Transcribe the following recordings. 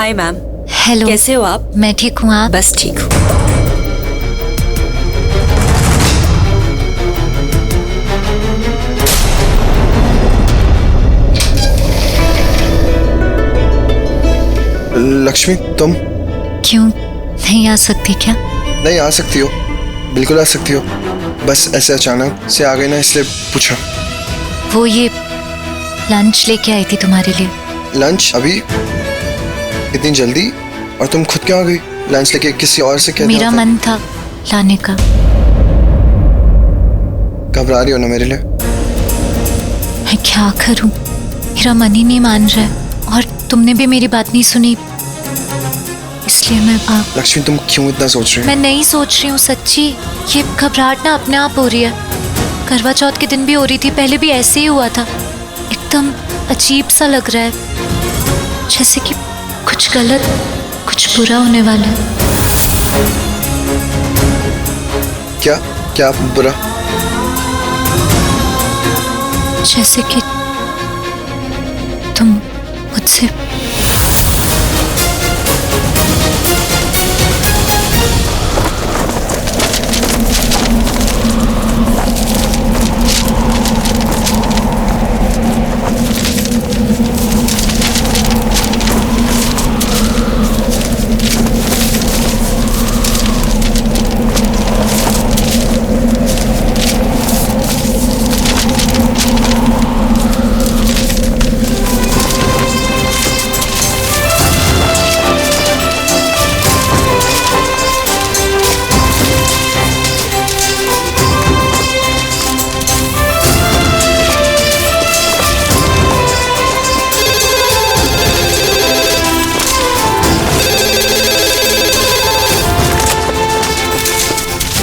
Hi ma'am. Hello, कैसे हो आप? मैं ठीक हूँ, आप? बस ठीक हूँ। लक्ष्मी, तुम क्यों नहीं आ सकती क्या? नहीं आ सकती हो, बिल्कुल आ सकती हो। बस ऐसे अचानक से आ गई ना, इसलिए पूछा। वो ये लंच लेके आई थी तुम्हारे लिए। लंच? अभी इतनी जल्दी? और तुम खुद क्यों आ गई? लंच लेके किसी और से क्या? मेरा मन था लाने का। घबरा रही हो ना मेरे लिए? मैं क्या करूं, मेरा मन ही नहीं मान रहा है और तुमने भी मेरी बात नहीं सुनी, इसलिए मैं लक्ष्मी, तुम क्यों इतना सोच रही हो? मैं नहीं सोच रही हूँ, सच्ची। ये घबराहट ना अपने आप हो रही है। करवा चौथ के दिन भी हो रही थी, पहले भी ऐसे ही हुआ था। एकदम अजीब सा लग रहा है, जैसे कि कुछ गलत, कुछ बुरा होने वाला है। क्या क्या बुरा? जैसे कि तुम मुझसे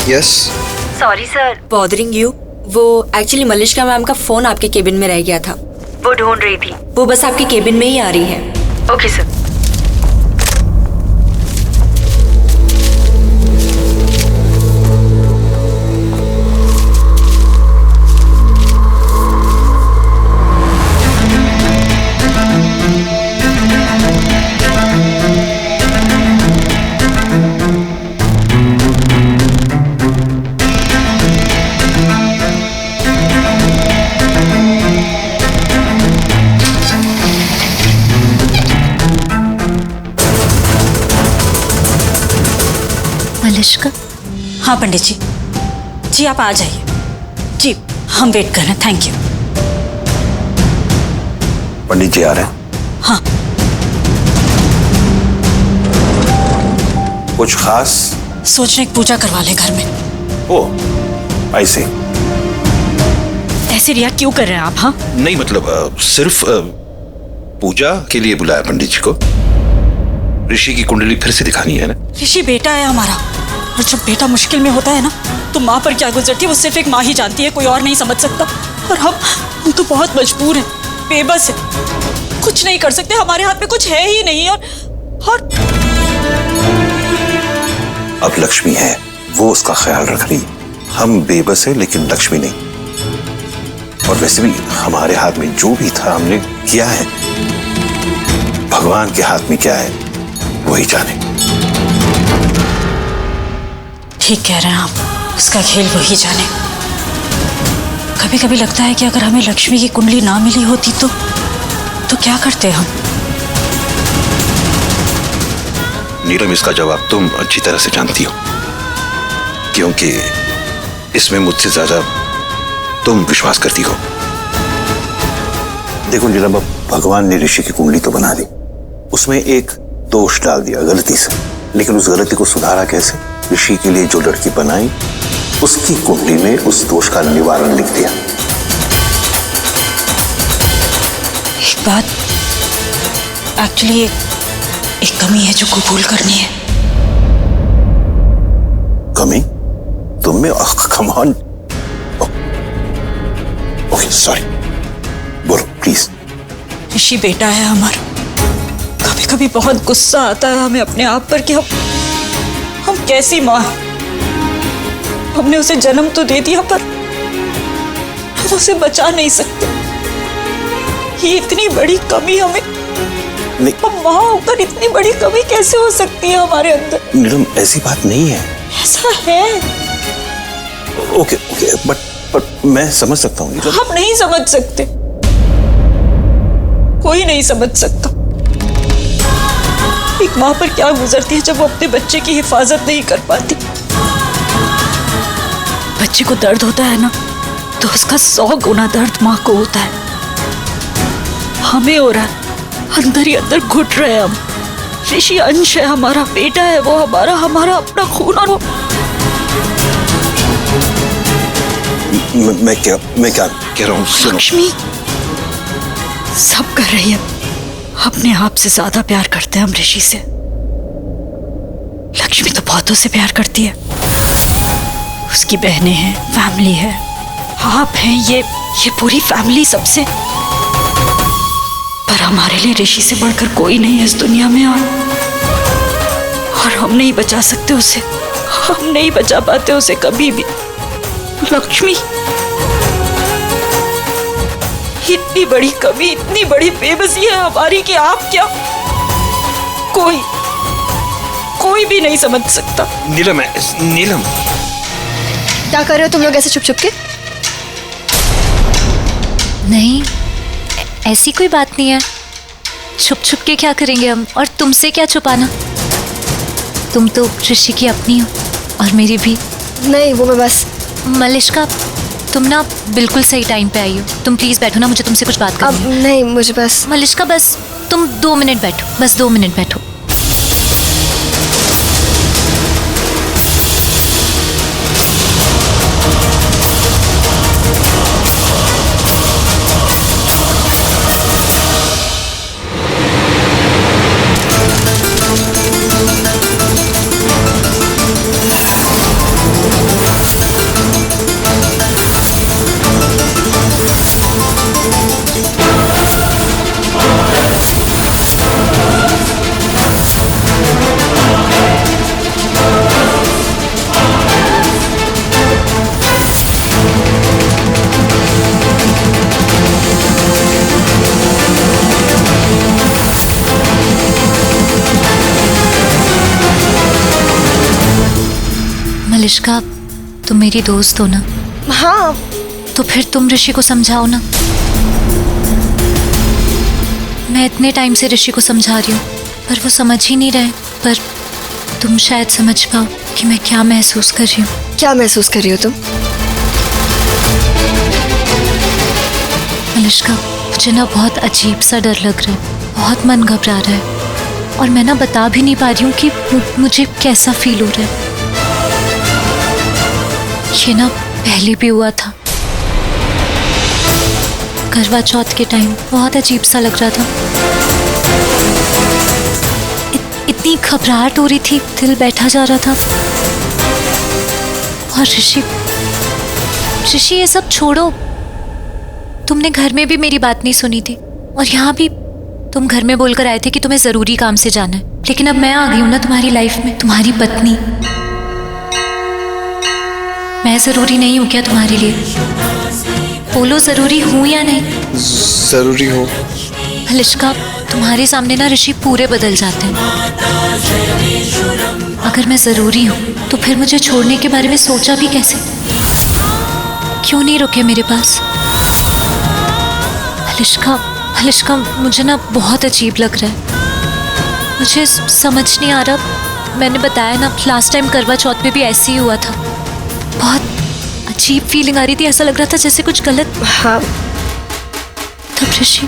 yes. Sorry sir, bothering you. वो एक्चुअली मलिष्का मैम का फोन आपके केबिन में रह गया था, वो ढूंढ रही थी। वो बस आपके केबिन में ही आ रही है। Okay sir. मलिष्का? हाँ पंडित जी, जी आप आ जाइए। जी हम वेट कर रहे हैं। Thank you. पंडित जी आ रहे हैं? हाँ। कुछ खास? सोच रहे पूजा करवा लें घर में। ओह, आई सी। ऐसे रिएक्ट क्यों कर रहे हैं आप? हाँ नहीं मतलब सिर्फ पूजा के लिए बुलाया पंडित जी को। ऋषि की कुंडली फिर से दिखानी है ना। ऋषि बेटा है हमारा, और जब बेटा मुश्किल में होता है ना, तो माँ पर क्या गुजरती है वो सिर्फ एक माँ ही जानती है, कोई और नहीं समझ सकता। और हम तो बहुत मजबूर हैं, बेबस है, कुछ नहीं कर सकते, हमारे हाथ में कुछ है ही नहीं। और अब लक्ष्मी है, वो उसका ख्याल रख रही। हम बेबस है लेकिन लक्ष्मी नहीं। और वैसे भी हमारे हाथ में जो भी था हमने किया है। भगवान के हाथ में क्या है वही जाने। ठीक कह रहे हैं आप, उसका खेल वही जाने। कभी कभी लगता है कि अगर हमें लक्ष्मी की कुंडली ना मिली होती तो क्या करते हम? नीलम, इसका जवाब तुम अच्छी तरह से जानती हो, क्योंकि इसमें मुझसे ज्यादा तुम विश्वास करती हो। देखो नीलम, अब भगवान ने ऋषि की कुंडली तो बना दी, उसमें एक दोष डाल दिया गलती से, लेकिन उस गलती को सुधारा कैसे? ऋषि के लिए जो लड़की बनाई उसकी कुंडली में उस दोष का निवारण लिख दिया। एक बात, एक्चुअली एक कमी है जो कबूल करनी है। कमी? तुम में? Come on. ओके सॉरी, बोलो प्लीज। ऋषि बेटा है हमारा, कभी कभी बहुत गुस्सा आता है हमें अपने आप पर कि हम कैसी माँ हैं। हमने उसे जन्म तो दे दिया पर हम उसे बचा नहीं सकते। ये इतनी बड़ी कमी हमें नहीं। अब माँ होकर इतनी बड़ी कमी कैसे हो सकती है हमारे अंदर? नीलम ऐसी बात नहीं है। ऐसा है। ओके ओके, बट मैं समझ सकता हूँ नीलम। हम नहीं समझ सकते, कोई नहीं समझ सकता एक माँ पर क्या गुजरती है जब वो अपने बच्चे की हिफाजत नहीं कर पाती। बच्चे को दर्द होता है ना, तो उसका 100 गुना दर्द माँ को होता है। हमें हो रहा है, अंदर ही अंदर घुट रहे हैं हम। ऋषि अंश है, हमारा बेटा है, वो हमारा अपना खून। और मैं क्या कह रहा हूँ? लक्ष्मी सब कर रही है, अपने आप से ज्यादा प्यार करते हैं हम ऋषि से। लक्ष्मी तो बहुतों से प्यार करती है, उसकी बहनें हैं, फैमिली है, आप हैं, ये पूरी फैमिली सबसे। पर हमारे लिए ऋषि से बढ़कर कोई नहीं है इस दुनिया में। और हम नहीं बचा सकते उसे, हम नहीं बचा पाते उसे कभी भी। लक्ष्मी इतनी बड़ी कमी, इतनी बड़ी बेबसी है हमारी कि आप क्या, कोई भी नहीं समझ सकता। नीलम क्या कर रहे हो तुम लोग ऐसे छुप छुप के? नहीं, ऐसी कोई बात नहीं है। छुप छुप के क्या करेंगे हम, और तुमसे क्या छुपाना? तुम तो ऋषि की अपनी हो और मेरी भी। नहीं, वो मैं बस। मलिष्का, तुम ना बिल्कुल सही टाइम पे आई हो। तुम प्लीज बैठो ना, मुझे तुमसे कुछ बात करनी है। अब नहीं, मुझे बस। मलिष्का बस तुम 2 मिनट बैठो, बस 2 मिनट बैठो। मलिष्का, तुम मेरी दोस्त हो ना? हाँ। तो फिर तुम ऋषि को समझाओ ना। मैं इतने टाइम से ऋषि को समझा रही हूँ, पर वो समझ ही नहीं रहे। पर तुम शायद समझ पाओ कि मैं क्या महसूस कर रही हूँ। क्या महसूस कर रही हो तुम? मलिष्का, मुझे ना बहुत अजीब सा डर लग रहा है, बहुत मन घबरा रहा है, और मैं ना बता भी नहीं पा रही हूँ कि मुझे कैसा फील हो रहा है। ये ना पहले भी हुआ था, करवा चौथ के टाइम बहुत अजीब सा लग रहा था। इतनी घबराहट हो रही थी, दिल बैठा जा रहा था। और ऋषि ये सब छोड़ो, तुमने घर में भी मेरी बात नहीं सुनी थी, और यहाँ भी तुम घर में बोलकर आए थे कि तुम्हें जरूरी काम से जाना है। लेकिन अब मैं आ गई हूँ ना तुम्हारी लाइफ में, तुम्हारी पत्नी। मैं जरूरी नहीं हूँ क्या तुम्हारे लिए? बोलो, जरूरी हूँ या नहीं? जरूरी हो। मलिष्का, तुम्हारे सामने ना ऋषि पूरे बदल जाते हैं। अगर मैं जरूरी हूँ तो फिर मुझे छोड़ने के बारे में सोचा भी कैसे? क्यों नहीं रुके मेरे पास? मलिष्का, मुझे ना बहुत अजीब लग रहा है। मुझे समझ नहीं आ रहा। मैंने बताया ना, लास्ट टाइम करवा चौथ में भी ऐसे ही हुआ था। बहुत अजीब फीलिंग आ रही थी, ऐसा लग रहा था जैसे कुछ गलत। हाँ। तब ऋषि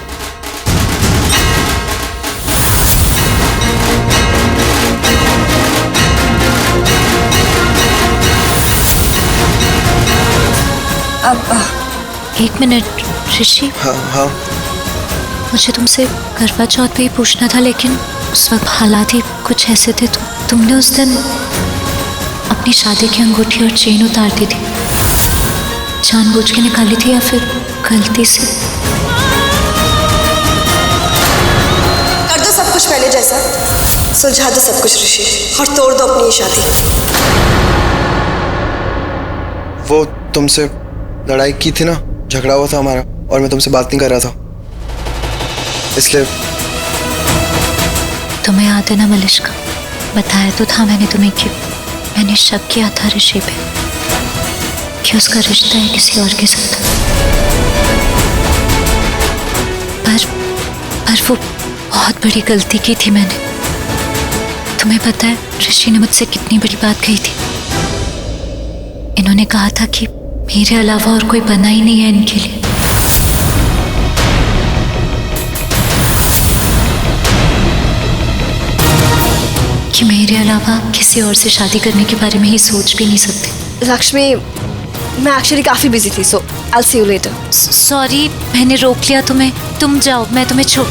अब 1 मिनट ऋषि। हाँ। मुझे तुमसे करवा चौथ पे ही पूछना था, लेकिन उस वक्त हालात ही कुछ ऐसे थे। तुमने उस दिन अपनी शादी की अंगूठी और चेन उतार दी थी, जानबूझ के निकाली थी या फिर गलती से? कर दो सब कुछ पहले जैसा, सुलझा दो सब कुछ ऋषि, और तोड़ दो अपनी ये शादी। वो तुमसे लड़ाई की थी ना, झगड़ा हुआ था हमारा, और मैं तुमसे बात नहीं कर रहा था, इसलिए तुम्हें याद है ना मलिश्का, बताया तो था मैंने तुम्हें कि मैंने शक किया था ऋषि पे कि उसका रिश्ता है किसी और के साथ। पर वो बहुत बड़ी गलती की थी मैंने। तुम्हें पता है ऋषि ने मुझसे कितनी बड़ी बात कही थी? इन्होंने कहा था कि मेरे अलावा और कोई बना ही नहीं है इनके लिए। कि मेरे अलावा किसी और से शादी करने के बारे में ही सोच भी नहीं सकते। लक्ष्मी, मैं एक्चुअली काफी बिजी थी, so I will see you later. Sorry, मैंने रोक लिया तुम्हें। तुम जाओ, मैं तुम्हें छोड़।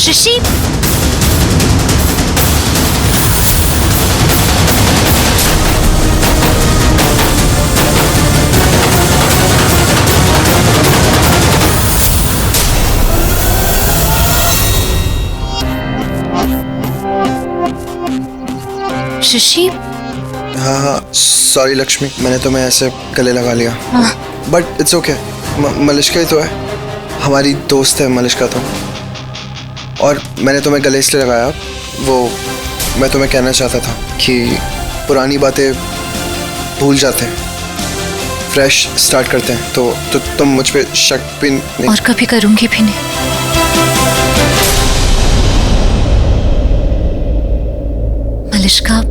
ऋषि, ऋषि। हाँ, सॉरी लक्ष्मी, मैंने तुम्हें ऐसे गले लगा लिया। बट इट्स ओके, मलिश्का ही तो है, हमारी दोस्त है मलिश्का तो। और मैंने तुम्हें गले इसलिए लगाया, वो मैं तुम्हें कहना चाहता था कि पुरानी बातें भूल जाते हैं, फ्रेश स्टार्ट करते हैं। तो तुम मुझ पे शक भी नहीं। और कभी करूंगी भी नहीं। मलिश्का,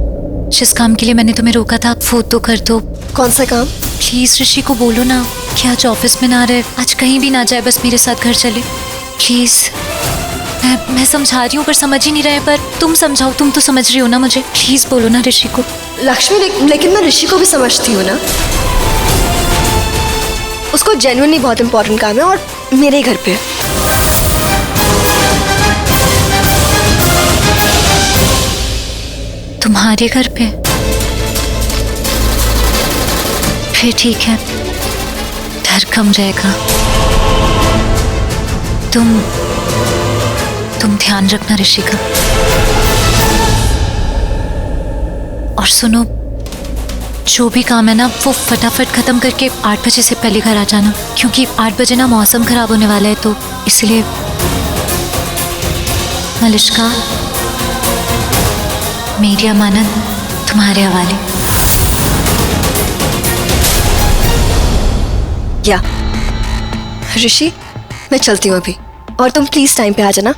जिस काम के लिए मैंने तुम्हें रोका था वो तो कर दो। कौन सा काम? प्लीज ऋषि को बोलो ना कि आज ऑफिस में ना रहे, आज कहीं भी ना जाए, बस मेरे साथ घर चले प्लीज। मैं समझा रही हूँ पर समझ ही नहीं रहे। पर तुम समझाओ, तुम तो समझ रही हो ना मुझे। प्लीज बोलो ना ऋषि को। लक्ष्मी, लेकिन मैं ऋषि को भी समझती हूँ ना। उसको जेन्युइनली बहुत इंपॉर्टेंट काम है और मेरे ही घर पे। तुम्हारे घर पे? फिर ठीक है, डर कम रहेगा। तुम ध्यान रखना ऋषि का। और सुनो, जो भी काम है ना वो फटाफट खत्म करके 8 बजे से पहले घर आ जाना, क्योंकि 8 बजे ना मौसम खराब होने वाला है, तो इसलिए। मलिश्का, मेरी अमानत तुम्हारे हवाले। या ऋषि, मैं चलती हूँ अभी, और तुम प्लीज टाइम पे आ जाना,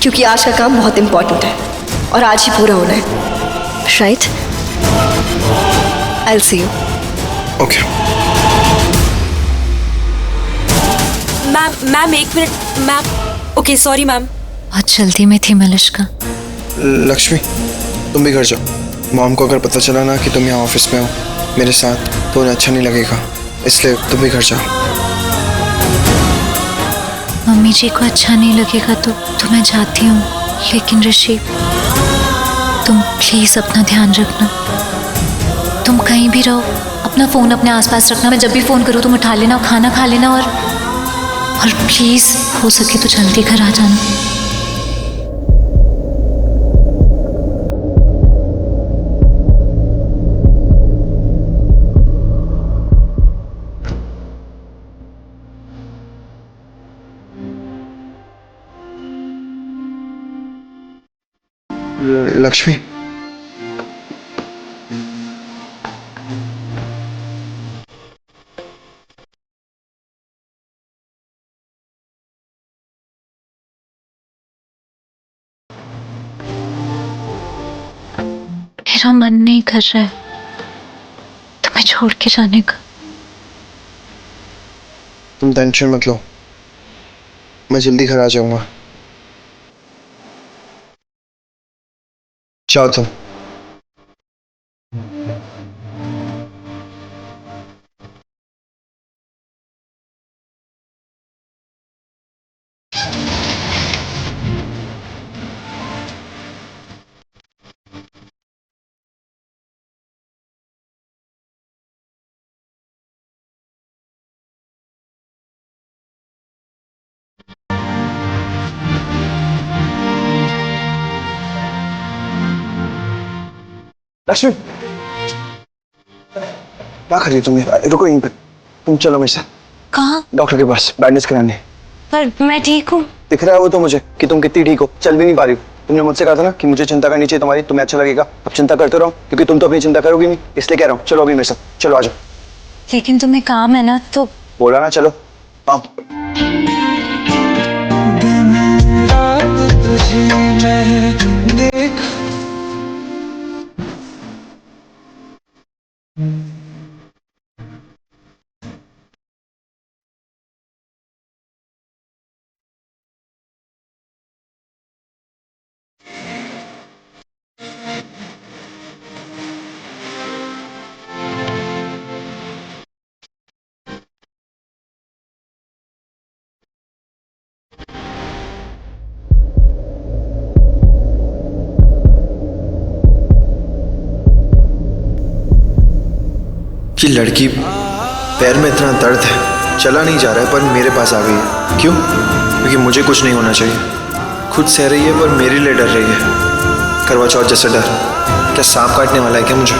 क्योंकि आज का काम बहुत इंपॉर्टेंट है और आज ही पूरा होना है। Right? I will see you. Okay. Ma'am 1 minute ma'am. Okay, sorry ma'am. बहुत जल्दी में थी मलिश्का। लक्ष्मी, तुम भी घर जाओ। मॉम को अगर पता चला ना कि तुम यहाँ ऑफिस में हो मेरे साथ, तो उन्हें अच्छा नहीं लगेगा, इसलिए तुम भी घर जाओ। मम्मी जी को अच्छा नहीं लगेगा तो मैं जाती हूँ, लेकिन ऋषि तुम प्लीज अपना ध्यान रखना। तुम कहीं भी रहो, अपना फोन अपने आसपास रखना। मैं जब भी फोन करूँ तुम उठा लेना, खाना खा लेना, और प्लीज हो सके तो जल्दी घर आ जाना। लक्ष्मी, मेरा मन नहीं कर रहा है तुम्हें छोड़ के जाने का। तुम टेंशन मत लो, मैं जल्दी घर आ जाऊंगा। जाओ तुम। लक्ष्मी, क्या कर रही हो तुम? रुको यहीं पे, तुम चलो मेरे साथ। कहाँ? डॉक्टर के पास बैंडेज कराने। पर मैं ठीक हूँ। दिख रहा है वो तो मुझे कि तुम कितनी ठीक हो, चल भी नहीं पा रही हो। तुमने मुझसे कहा था ना कि मुझे चिंता करनी चाहिए तुम्हारी, तुम्हें अच्छा लगेगा। अब चिंता करते रहो, क्योंकि तुम तो अपनी चिंता करोगी नहीं, इसलिए कह रहा हूँ चलो अभी मेरे साथ, चलो आ जाओ। लेकिन तुम्हें काम है ना, तो बोला ना चलो। हाँ कि लड़की पैर में इतना दर्द है, चला नहीं जा रहा है, पर मेरे पास आ गई है। क्यों? क्योंकि मुझे कुछ नहीं होना चाहिए। खुद सह रही है पर मेरे लिए डर रही है। करवा चौथ जैसा डर। क्या सांप काटने वाला है क्या मुझे?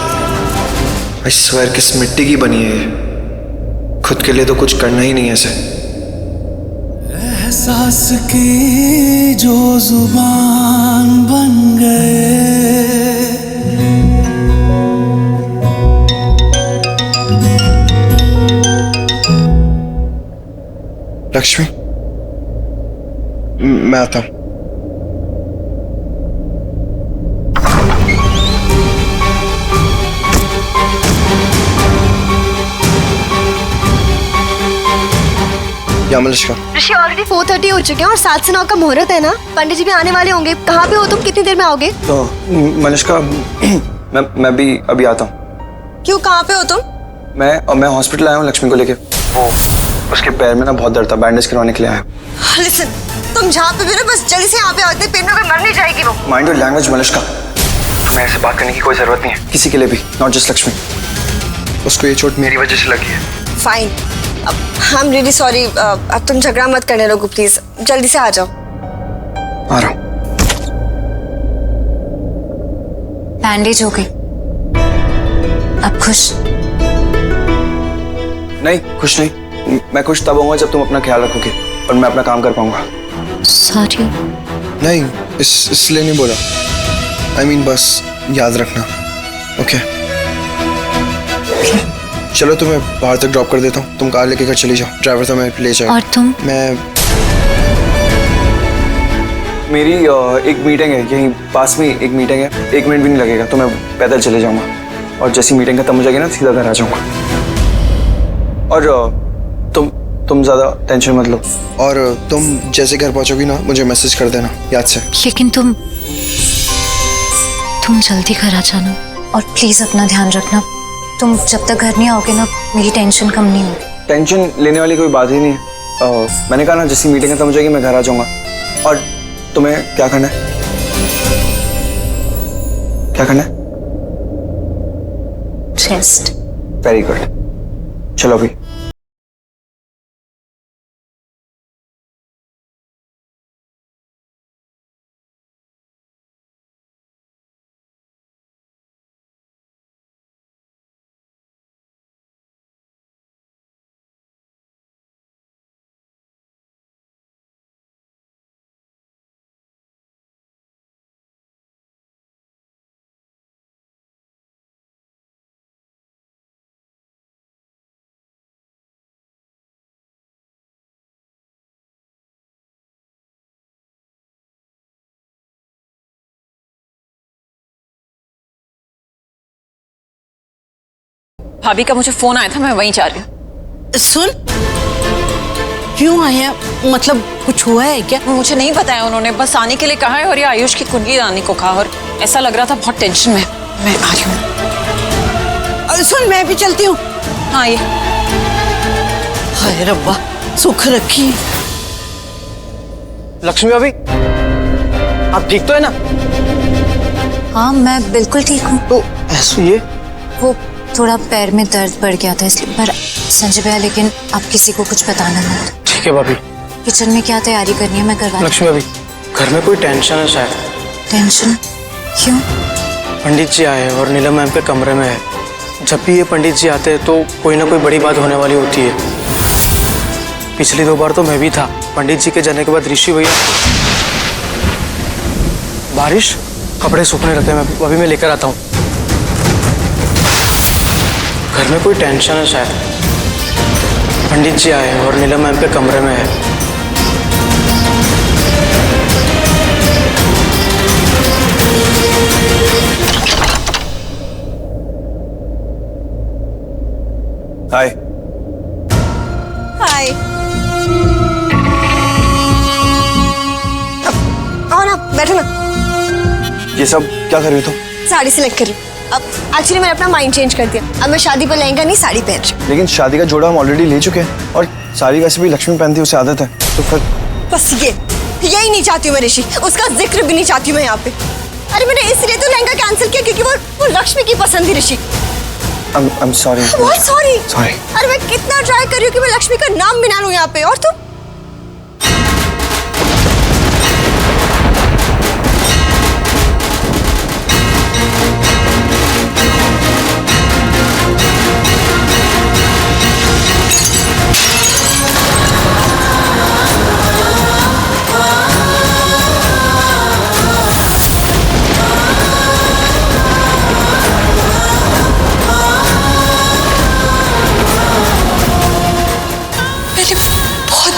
आई स्वेयर किस मिट्टी की बनी है ये। खुद के लिए तो कुछ करना ही नहीं है ऐसे। एहसास की जो जुबान बन गए, लक्ष्मी, मैं आता हूं। या मलिष्का, ऋषि ऑलरेडी 4:30 हो चुके हैं और 7 से 9 का मुहूर्त है ना। पंडित जी भी आने वाले होंगे। कहाँ पे हो तुम? कितनी देर में आओगे? तो मलिष्का मैं भी अभी आता हूँ। क्यों, कहाँ पे हो तुम? मैं हॉस्पिटल आया हूँ लक्ष्मी को लेके। उसके पैर में ना बहुत दर्द था, बैंडेज करवाने के लिए आया। लिसन, तुम जहाँ पे भी ना बस जल्दी से यहाँ पे आओ। इतने पेन में कोई मर नहीं जाएगी वो। Mind your language Malishka. तुम्हें ऐसे बात करने की कोई जरूरत नहीं है, किसी के लिए भी, नॉट जस्ट लक्ष्मी। उसको ये चोट मेरी वजह से लगी है। Fine, I am really sorry. अब तुम झगड़ा मत करने लगो प्लीज, जल्दी से आ जाओ। आ रहा हूँ। बैंडेज हो गई, अब खुश? नहीं, खुश नहीं। मैं खुश तब होऊंगा जब तुम अपना ख्याल रखोगे और मैं अपना काम कर पाऊंगा। सॉरी। नहीं, इसलिए नहीं बोला। I mean, बस याद रखना। ओके चलो, तुम्हें बाहर तक ड्रॉप कर देता हूँ। तुम कार लेके घर चली जाओ, ड्राइवर तो मैं ले जाऊँ। और तुम? मेरी एक मीटिंग है यहीं पास में, एक मीटिंग है, 1 मिनट भी नहीं लगेगा, तो मैं पैदल चले जाऊंगा। और जैसी मीटिंग खत्म हो जाएगी ना, सीधा घर आ जाऊंगा। और तुम ज्यादा टेंशन मत लो। और तुम जैसे घर पहुंचोगी ना, मुझे मैसेज कर देना याद से। लेकिन तुम जल्दी घर आ जाना, और प्लीज अपना ध्यान रखना। तुम जब तक घर नहीं आओगे ना, मेरी टेंशन कम नहीं होगी। टेंशन लेने वाली कोई बात ही नहीं है। मैंने कहा ना, जैसी मीटिंग खत्म हो जाएगी मैं घर आ जाऊंगा। और तुम्हें क्या करना है? क्या करना है? रेस्ट। वेरी गुड, चलो अभी। भाभी का मुझे फोन आया था, मैं वहीं जा रही हूँ। सुन, क्यों आया? मतलब कुछ हुआ है क्या? मुझे नहीं बताया उन्होंने, बस आने के लिए कहा है और ये आयुष की कुंडली लाने को कहा। और ऐसा लग रहा था बहुत टेंशन में। मैं आ रही हूँ। सुन, मैं भी चलती हूँ। हाँ, ये हाय रब्बा, सुख रखी। लक्ष्मी भाभी, आप ठीक तो है ना? हाँ, मैं बिल्कुल ठीक हूँ। तो ऐसे ये वो थोड़ा पैर में दर्द बढ़ गया था इसलिए। पर संजय भैया, लेकिन आप किसी को कुछ बताना मत। ठीक है भाभी। किचन में क्या तैयारी करनी है मैं करवा। लक्ष्मी भाभी, घर में कोई टेंशन है शायद। टेंशन? क्यों? पंडित जी आए हैं और नीलम मैम के कमरे में है। जब भी ये पंडित जी आते हैं तो कोई ना कोई बड़ी बात होने वाली होती है। पिछली 2 बार तो मैं भी था। पंडित जी के जाने के बाद ऋषि भैया बारिश, कपड़े सूखने रहते हैं, अभी मैं लेकर आता हूँ। घर में कोई टेंशन है शायद। पंडित जी आए हैं और नीलम मैम के कमरे में है। हाय। हाय। आओ ना, बैठो ना। ये सब क्या कर रही हो तुम? साड़ी सिलेक्ट करी। अब एक्चुअली मैंने अपना माइंड चेंज कर दिया। अब मैं शादी पर लहंगा नहीं साड़ी पहन रही। लेकिन शादी का जोड़ा हम ऑलरेडी ले चुके हैं और साड़ी वैसे भी लक्ष्मी पहनती है, उसे आदत है। तो फिर बस यही नहीं चाहती हूँ मैं ऋषि, उसका जिक्र भी नहीं चाहती हूँ मैं यहाँ पे। अरे मैंने इसलिए तो लहंगा कैंसिल किया क्योंकि वो लक्ष्मी की पसंद थी ऋषि। I'm sorry. What sorry? Sorry. अरे मैं कितना ट्राई कर रही हूँ कि मैं लक्ष्मी का नाम भी ना लूँ यहाँ पे, और तुम?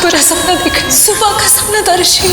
बुरा सपना देखा, सुबह का सपना था ऋषि।